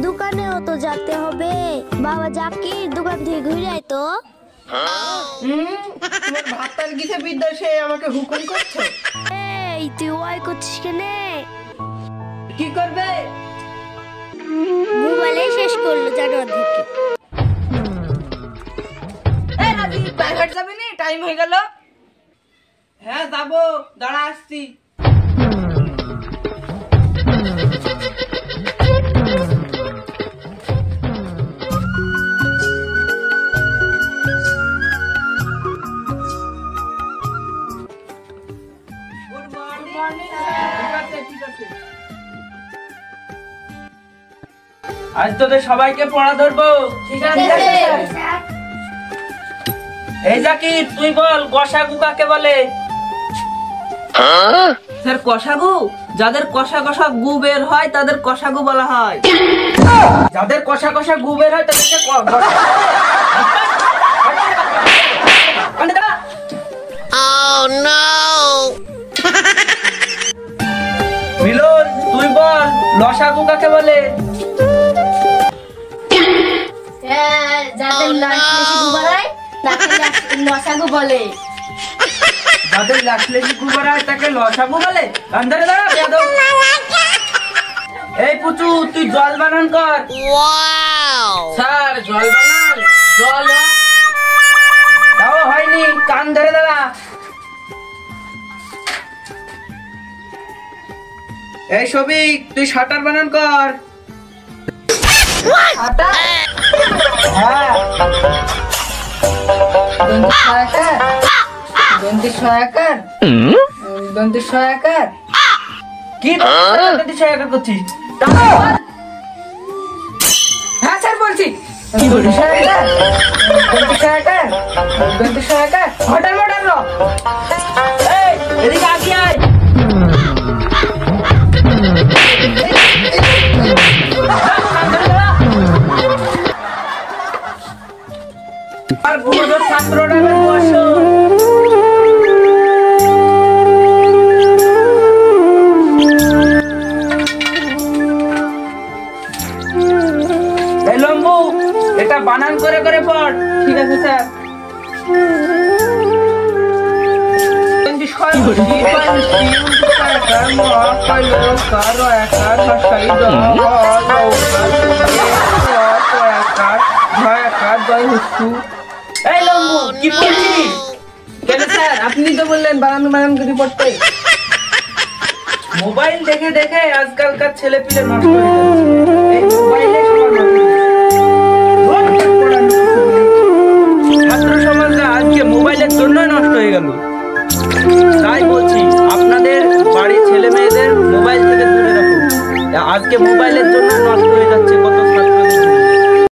দোকানেও তো যেতে হবে। বাবা জাকির দোকান থেকে ঘুরে আয় তো। তোমার ভাতার কিসে বিদ্যা সে আমাকে হুকুম করছো? এই তুই ওয়াই করছিস কেনে? কি করবে? মোবাইলে শেষ করলো জানোয়ার থেকে। এই রাজি প্রাইভেট যাবে নি? টাইম হয়ে গেল। হ্যাঁ যাবো, দাঁড়া আসছি। আজ তোদের সবাইকে পড়া ধরবো। ঠিক আছে স্যার। এই জাকির তুই বল কষাগু কাকে বলে? স্যার কষাগু? যাদের কষা কষা গু বের হয় তাদের কষাগু বলা হয়। যাদের কষা কষা গু বের হয় তাদেরকে মিলন তুই বল লসাগু কাকে বলে? যাদের লসাগু বলে। যাদের লাখলেজি গু বের হয় তাকে লসাগু বলে? আন্দারে দাঁড়া বেয়াদব। এই পুচু তুই জল বানান কর। স্যার জল বানান? জল তাও হয়নি, কান ধরে দাঁড়া। এই সবিক তুই শাটার বানান কর। হ্যাঁ কি সহায়কার করছিস? হ্যাঁ স্যার বলছি। হোটেল মোটেল এদিকে আসি আয়। আর পুরো ছাত্ররা বসো। এই লম্বু এটা বানান করে করে পড়। ঠিক আছে স্যার। এই লম্বু কি পড়ছিস? কেন স্যার আপনি তো বললেন বানান বানান করে পড়তে। মোবাইল দেখে দেখে আজকালকার ছেলে পিলে নষ্ট হয়ে যাচ্ছে।